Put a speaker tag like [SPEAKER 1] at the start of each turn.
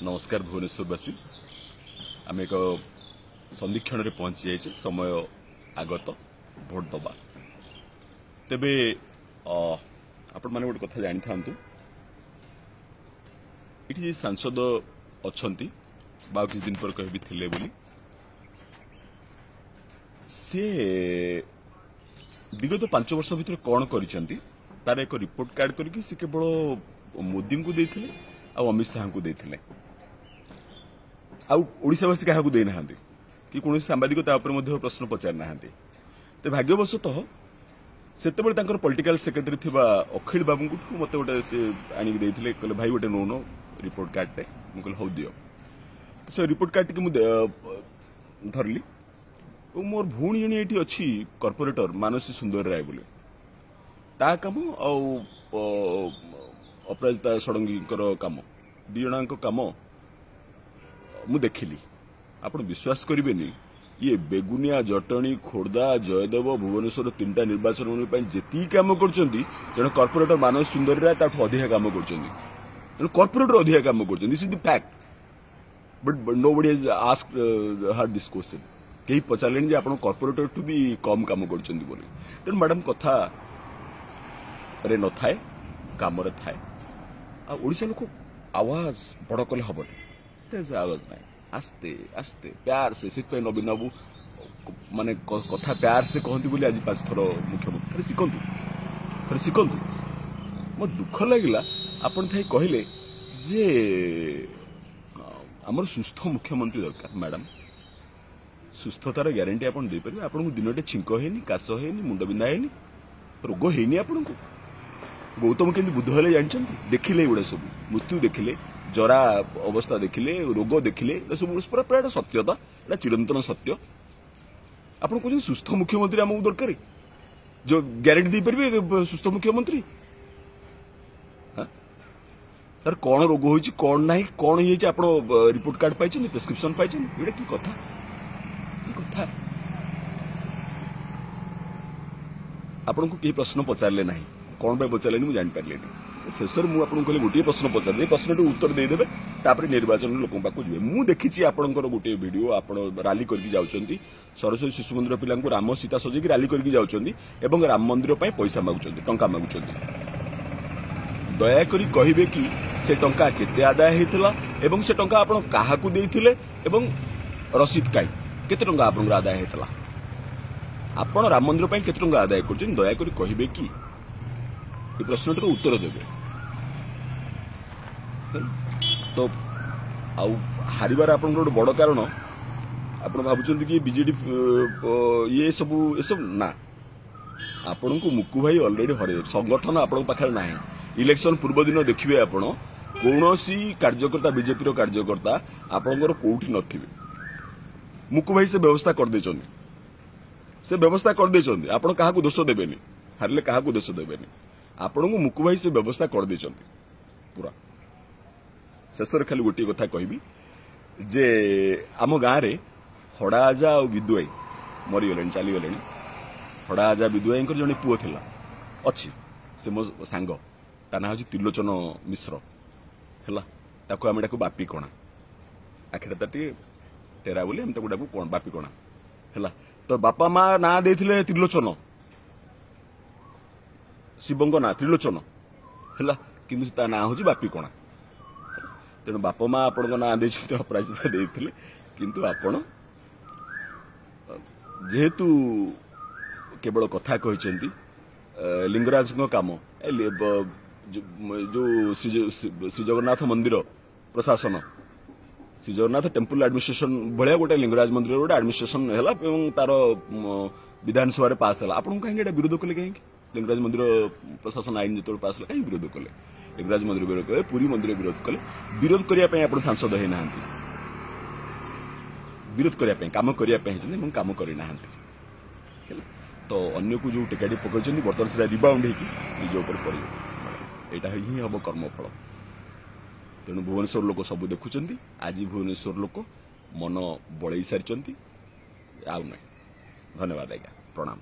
[SPEAKER 1] नमस्कार भुवनेश्वरवासी आम एक संदीक्षण में पहुंची जाइए समय आगत भोट दबा तेबे आपण मैंने गोटे कथा जानी था ये सांसद अच्छा किसी दिन पर कह भी थे बोली सी विगत 5 वर्ष भितर कौन कर तार एक रिपोर्ट कार्ड करके सी केवल मोदी को देते आ अमित शाह को देते आशावासी क्या देना कि कौन सांबादिक प्रश्न पचार ना तो भाग्यवशतः से पॉलिटिकल सेक्रेटरी थी अखिल बाबू को मत गोटे से आनिक कहले भाई गोटे नौन रिपोर्ट कार्ड मुझे हौ दियो से रिपोर्ट कार्ड टी धरली मोर भौणी जन ये अच्छी कॉर्पोरेटर मानसी सुंदर राय बोले ता कम अपराजिता षडंगी कम दी जन कम मु देखिली आपण विश्वास करेंगे ये बेगुनिया जटणी खोर्धा जयदेव भुवनेश्वर 3टा निर्वाचन जी कम कर कॉर्पोरेटर मानस सुंदर राय अधिक कम कर कॉर्पोरेटर अधिक कम कर fact but nobody has asked her this question कहीं पचारे जे आप कॉर्पोरेटर ठू भी कम कम कर तेणु मैडम कथा रे न थाए काम थाए ओडिशा लोक आवाज बड़ कले हम आवाज ना आस्ते आस्ते प्यार से नवीन बाबू माने कथा प्यार से कहती बोली आज 5 थर मुख्यमंत्री थे शिखु मो दुख लगिला आपन थे कहले जे आमर सुस्थ मुख्यमंत्री दरकार मैडम सुस्थतार ग्यारंटी आप आपको दिनटे छिंक है काश है मुंड बिंधा है रोग है आपन को गौतम केंद्र बुद्ध हेले जानते देखिले गुड़ा सब मृत्यु देखिले जरा अवस्था देखिले रोग देखिले सब पूरा प्राय सत्यता एटा चिरंतन सत्य आप कह सुस्थ मुख्यमंत्री आमको दरकार जो ग्यारंटी दे पारे सुस्थ मुख्यमंत्री तार कौन रोग हो कौन ना कौन ये रिपोर्ट कार्ड पाई प्रेस्क्रिप्शन पाई ये कि कथा आपन को कई प्रश्न पचारे ना कौन पे पचारे मुझे जापारे शेष में मुझे कहले गोटे प्रश्न पचार प्रश्न उत्तर देदेवे तापर निर्वाचन लोक पाक जी मुझे देखी आपंकर गोटे भिडियो आप राली करके जाऊँगी सरस्वती शिशु मंदिर पिला राम सीता सजेक राली करके जाऊँगी राम मंदिर पैसा मागुंट टंका मागुंट दयाकोरी कहे कि से टंका केते आदाय होता से टंका आपण क्या देते रसीद कहीं केते टंका आपन आदाय होता आपण राम मंदिर केते टंका आदाय कर दयाकोरी कहे कि ये प्रश्नटर उत्तर देवे तो हारिबार आपन गोटे बड़ कारण आप भावुं कि बीजेडी ये सब ना आपण को मुक्कु भाई ऑलरेडी हरे संगठन आपण पाखे ना इलेक्शन पूर्व दिन देखिए आपण कौनसी कार्यकर्ता बीजेपी कार्यकर्ता आपणकर कौटी नथिबे मुक्कु भाई से व्यवस्था कर दे आपण क्या दोष देवेनि हारिले क्या दोष देवेनि आपण को मुक्कु भाई से व्यवस्था कर दे पूरा शेष खाली गोटे कथा कहबी जे आम गाँव में हड़ा आजा और विदुआई मरीगले चलीगले हड़ा आजा विदुआई जड़े पुओ थिला अच्छी से मो सांग ता ना हूँ त्रिलोचन मिश्र है ताको आम डाकू बापी कणा आखिटा टेरा बोली हम डाकू बापी कणा है तो बापा माँ ना देथिले त्रिलोचन शिवंग ना त्रिलोचन है कि ना हूँ बापी कणा तेणु बापा माँ आपण ना दे अपराजिता देते किंतु आपण जेहेतु केवल कथा कहते लिंगराज काम जो श्री जगन्नाथ मंदिर प्रशासन श्री जगन्नाथ टेम्पल एडमिनिस्ट्रेशन भाया गोटे लिंगराज मंदिर गोटे एडमिनिस्ट्रेशन है तार विधानसभा पास है आपको कहीं विरोध कले कहीं लिंगराज मंदिर प्रशासन आईन जो पास है कहीं विरोध कले लिंगराज मंदिर विरोध कले पुरी मंदिर विरोध कले विरोध करने आप सांसद होना विरोध करने कम करने कम करना तो अन्य को जो टेकाटी पकड़ बर्तमान से रिबाउंड होज पड़े यहाँ ही हम कर्मफल तेणु भुवनेश्वर लोक सब देखुं आज भुवनेश्वर लोक मन बड़े सारी आउ ना धन्यवाद आज्ञा प्रणाम।